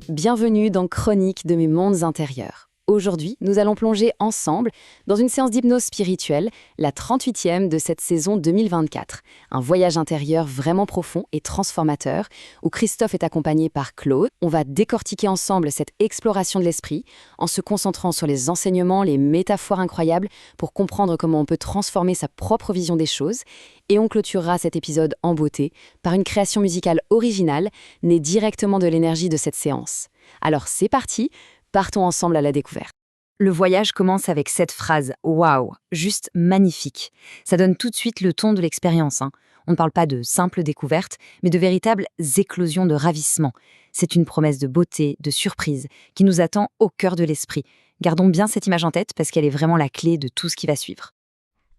Bienvenue dans Chronique de mes mondes intérieurs. Aujourd'hui, nous allons plonger ensemble dans une séance d'hypnose spirituelle, la 38e de cette saison 2024. Un voyage intérieur vraiment profond et transformateur, où Christophe est accompagné par Claude. On va décortiquer ensemble cette exploration de l'esprit, en se concentrant sur les enseignements, les métaphores incroyables, pour comprendre comment on peut transformer sa propre vision des choses. Et on clôturera cet épisode en beauté par une création musicale originale, née directement de l'énergie de cette séance. Alors c'est parti, partons ensemble à la découverte. Le voyage commence avec cette phrase « Waouh !» juste magnifique. Ça donne tout de suite le ton de l'expérience. On ne parle pas de simple découverte, mais de véritables éclosions de ravissement. C'est une promesse de beauté, de surprise, qui nous attend au cœur de l'esprit. Gardons bien cette image en tête parce qu'elle est vraiment la clé de tout ce qui va suivre.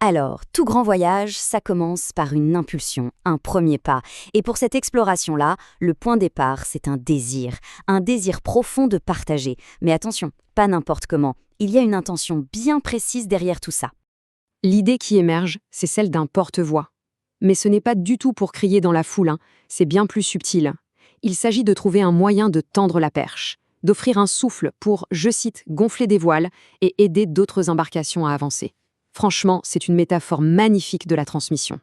Alors, tout grand voyage, ça commence par une impulsion, un premier pas. Et pour cette exploration-là, le point de départ, c'est un désir profond de partager. Mais attention, pas n'importe comment. Il y a une intention bien précise derrière tout ça. L'idée qui émerge, c'est celle d'un porte-voix. Mais ce n'est pas du tout pour crier dans la foule, c'est bien plus subtil. Il s'agit de trouver un moyen de tendre la perche, d'offrir un souffle pour, je cite, gonfler des voiles et aider d'autres embarcations à avancer. Franchement, c'est une métaphore magnifique de la transmission.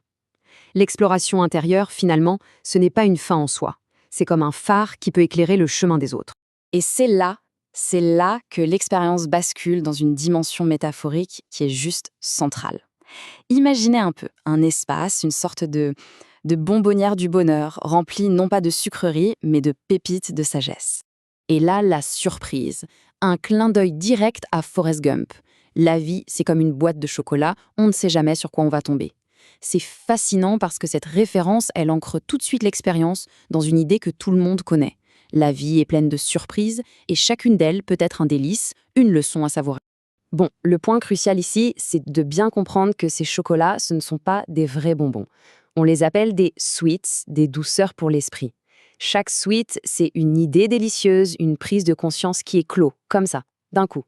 L'exploration intérieure, finalement, ce n'est pas une fin en soi. C'est comme un phare qui peut éclairer le chemin des autres. Et c'est là que l'expérience bascule dans une dimension métaphorique qui est juste centrale. Imaginez un peu un espace, une sorte de bonbonnière du bonheur, remplie non pas de sucreries, mais de pépites de sagesse. Et là, la surprise, un clin d'œil direct à Forrest Gump. La vie, c'est comme une boîte de chocolat, on ne sait jamais sur quoi on va tomber. C'est fascinant parce que cette référence, elle ancre tout de suite l'expérience dans une idée que tout le monde connaît. La vie est pleine de surprises et chacune d'elles peut être un délice, une leçon à savourer. Bon, le point crucial ici, c'est de bien comprendre que ces chocolats, ce ne sont pas des vrais bonbons. On les appelle des sweets, des douceurs pour l'esprit. Chaque sweet, c'est une idée délicieuse, une prise de conscience qui éclot, comme ça, d'un coup.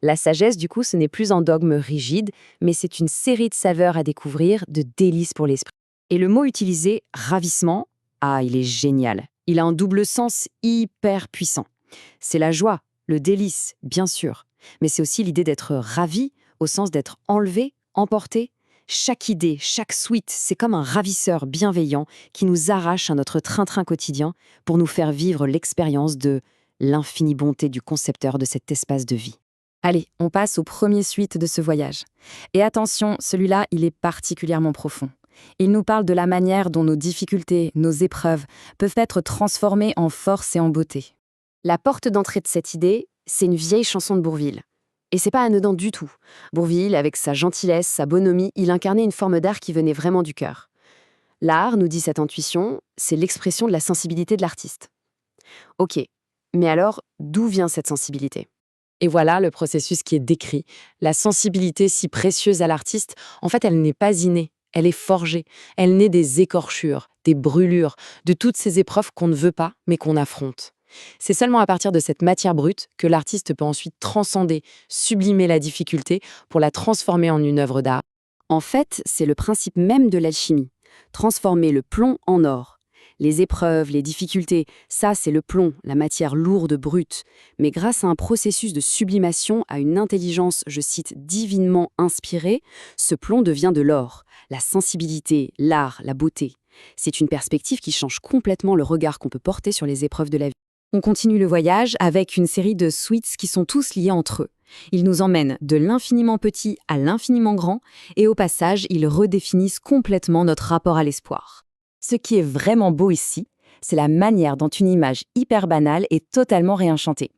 La sagesse, du coup, ce n'est plus un dogme rigide, mais c'est une série de saveurs à découvrir, de délices pour l'esprit. Et le mot utilisé, ravissement, il est génial. Il a un double sens hyper puissant. C'est la joie, le délice, bien sûr, mais c'est aussi l'idée d'être ravi, au sens d'être enlevé, emporté. Chaque idée, chaque sweet, c'est comme un ravisseur bienveillant qui nous arrache à notre train-train quotidien pour nous faire vivre l'expérience de l'infinie bonté du concepteur de cet espace de vie. Allez, on passe au premier suite de ce voyage. Et attention, celui-là, il est particulièrement profond. Il nous parle de la manière dont nos difficultés, nos épreuves, peuvent être transformées en force et en beauté. La porte d'entrée de cette idée, c'est une vieille chanson de Bourvil. Et c'est pas anodin du tout. Bourvil, avec sa gentillesse, sa bonhomie, il incarnait une forme d'art qui venait vraiment du cœur. L'art, nous dit cette intuition, c'est l'expression de la sensibilité de l'artiste. Ok, mais alors, d'où vient cette sensibilité ? Et voilà le processus qui est décrit. La sensibilité si précieuse à l'artiste, en fait, elle n'est pas innée, elle est forgée. Elle naît des écorchures, des brûlures, de toutes ces épreuves qu'on ne veut pas, mais qu'on affronte. C'est seulement à partir de cette matière brute que l'artiste peut ensuite transcender, sublimer la difficulté pour la transformer en une œuvre d'art. En fait, c'est le principe même de l'alchimie. Transformer le plomb en or. Les épreuves, les difficultés, ça c'est le plomb, la matière lourde, brute. Mais grâce à un processus de sublimation, à une intelligence, je cite, divinement inspirée, ce plomb devient de l'or. La sensibilité, l'art, la beauté. C'est une perspective qui change complètement le regard qu'on peut porter sur les épreuves de la vie. On continue le voyage avec une série de sweets qui sont tous liés entre eux. Ils nous emmènent de l'infiniment petit à l'infiniment grand et au passage, ils redéfinissent complètement notre rapport à l'espoir. Ce qui est vraiment beau ici, c'est la manière dont une image hyper banale est totalement réenchantée.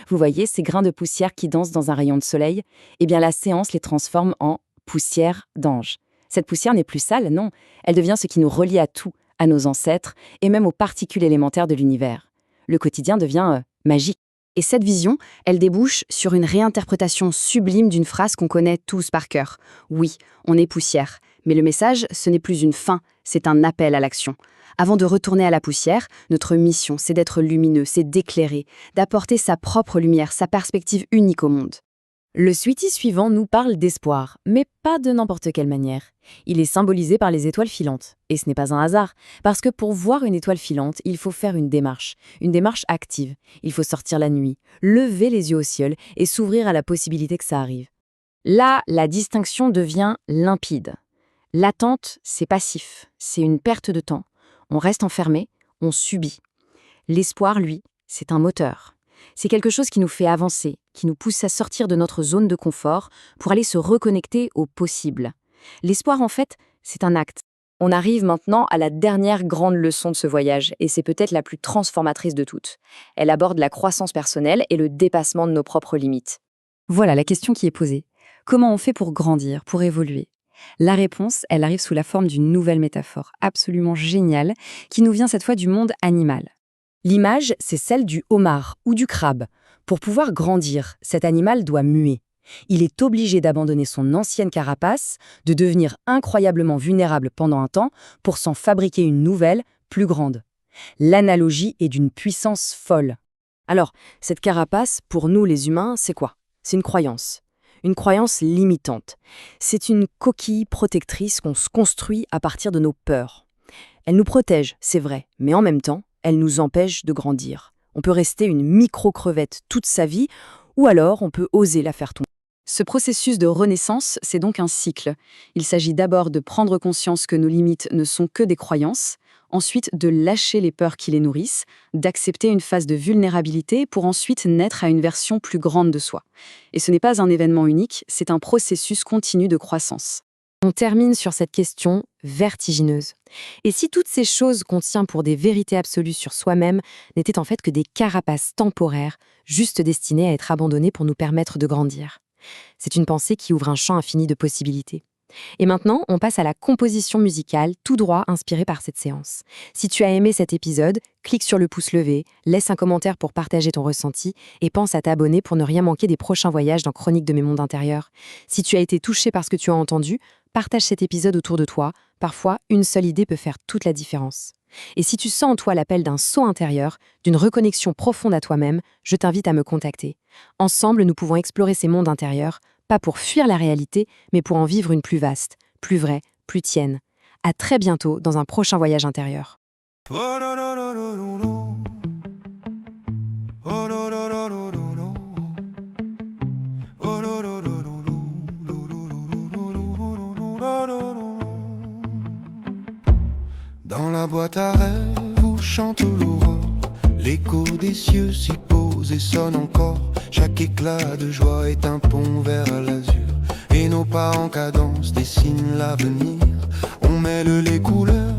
Vous voyez ces grains de poussière qui dansent dans un rayon de soleil ? Eh bien, la séance les transforme en poussière d'ange. Cette poussière n'est plus sale, non. Elle devient ce qui nous relie à tout, à nos ancêtres et même aux particules élémentaires de l'univers. Le quotidien devient magique. Et cette vision, elle débouche sur une réinterprétation sublime d'une phrase qu'on connaît tous par cœur. Oui, on est poussière, mais le message, ce n'est plus une fin, c'est un appel à l'action. Avant de retourner à la poussière, notre mission, c'est d'être lumineux, c'est d'éclairer, d'apporter sa propre lumière, sa perspective unique au monde. Le sweetie suivant nous parle d'espoir, mais pas de n'importe quelle manière. Il est symbolisé par les étoiles filantes. Et ce n'est pas un hasard, parce que pour voir une étoile filante, il faut faire une démarche active. Il faut sortir la nuit, lever les yeux au ciel et s'ouvrir à la possibilité que ça arrive. Là, la distinction devient limpide. L'attente, c'est passif, c'est une perte de temps. On reste enfermé, on subit. L'espoir, lui, c'est un moteur. C'est quelque chose qui nous fait avancer, qui nous pousse à sortir de notre zone de confort pour aller se reconnecter au possible. L'espoir, en fait, c'est un acte. On arrive maintenant à la dernière grande leçon de ce voyage, et c'est peut-être la plus transformatrice de toutes. Elle aborde la croissance personnelle et le dépassement de nos propres limites. Voilà la question qui est posée. Comment on fait pour grandir, pour évoluer ? La réponse, elle arrive sous la forme d'une nouvelle métaphore absolument géniale qui nous vient cette fois du monde animal. L'image, c'est celle du homard ou du crabe. Pour pouvoir grandir, cet animal doit muer. Il est obligé d'abandonner son ancienne carapace, de devenir incroyablement vulnérable pendant un temps pour s'en fabriquer une nouvelle, plus grande. L'analogie est d'une puissance folle. Alors, cette carapace, pour nous les humains, c'est quoi ? C'est une croyance limitante. C'est une coquille protectrice qu'on se construit à partir de nos peurs. Elle nous protège, c'est vrai, mais en même temps, elle nous empêche de grandir. On peut rester une micro-crevette toute sa vie, ou alors on peut oser la faire tomber. Ce processus de renaissance, c'est donc un cycle. Il s'agit d'abord de prendre conscience que nos limites ne sont que des croyances, ensuite de lâcher les peurs qui les nourrissent, d'accepter une phase de vulnérabilité pour ensuite naître à une version plus grande de soi. Et ce n'est pas un événement unique, c'est un processus continu de croissance. On termine sur cette question vertigineuse. Et si toutes ces choses qu'on tient pour des vérités absolues sur soi-même n'étaient en fait que des carapaces temporaires, juste destinées à être abandonnées pour nous permettre de grandir ? C'est une pensée qui ouvre un champ infini de possibilités. Et maintenant, on passe à la composition musicale, tout droit inspirée par cette séance. Si tu as aimé cet épisode, clique sur le pouce levé, laisse un commentaire pour partager ton ressenti et pense à t'abonner pour ne rien manquer des prochains voyages dans Chroniques de mes mondes intérieurs. Si tu as été touché par ce que tu as entendu, partage cet épisode autour de toi. Parfois, une seule idée peut faire toute la différence. Et si tu sens en toi l'appel d'un saut intérieur, d'une reconnexion profonde à toi-même, je t'invite à me contacter. Ensemble, nous pouvons explorer ces mondes intérieurs, pas pour fuir la réalité, mais pour en vivre une plus vaste, plus vraie, plus tienne. À très bientôt dans un prochain voyage intérieur. Dans la boîte à rêves où chante l'aurore, l'écho des cieux s'y pose et sonne encore. Chaque éclat de joie est un pont vers l'azur, et nos pas en cadence dessinent l'avenir. On mêle les couleurs,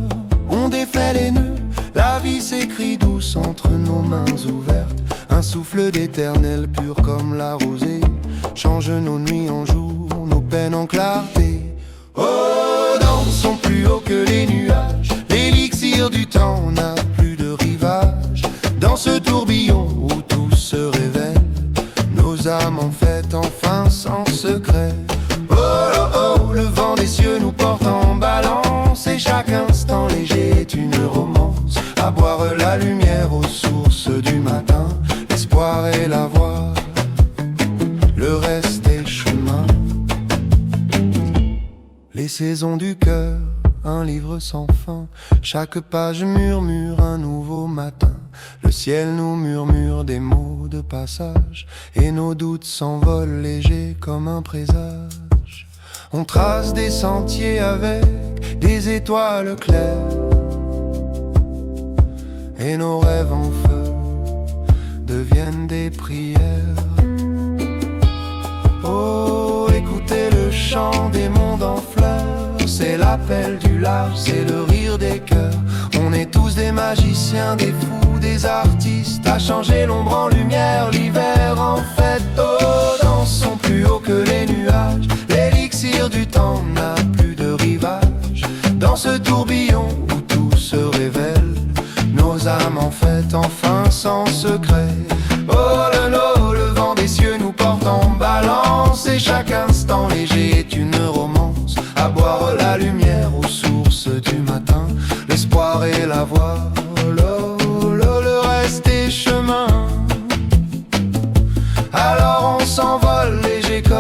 on défait les nœuds, la vie s'écrit douce entre nos mains ouvertes. Un souffle d'éternel pur comme la rosée change nos nuits en jour, nos peines en clarté. Oh, dansons plus haut que les nuages, l'élixir du temps n'a plus de rivage. Dans ce tourbillon où tout se révèle, nos âmes en fête enfin sans secret. Oh, oh, oh, le vent des cieux nous porte en balance, et chaque instant léger est une romance. À boire la lumière aux sources du matin, l'espoir est la voie, le reste est chemin. Les saisons du cœur, un livre sans fin, chaque page murmure un nouveau matin. Le ciel nous murmure des mots de passage, et nos doutes s'envolent légers comme un présage. On trace des sentiers avec des étoiles claires, et nos rêves en feu deviennent des prières. Oh, écoutez le chant des mondes en fleurs, c'est l'appel du large, c'est le rire des cœurs. On est tous des magiciens, des fous, des artistes, à changer l'ombre en lumière, l'hiver en fête. Oh, dansons plus haut que les nuages, l'élixir du temps n'a plus de rivage. Dans ce tourbillon où tout se révèle, nos âmes en fête enfin sans secret. Oh, le vent des cieux nous porte en balance, et chaque instant léger est une romance. À boire la lumière aux sources du matin, l'espoir est la voie, le reste est chemin. Alors on s'envole léger comme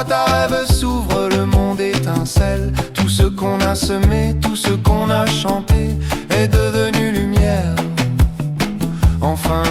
boîte à rêves s'ouvre, le monde étincelle. Tout ce qu'on a semé, tout ce qu'on a chanté est devenu lumière. Enfin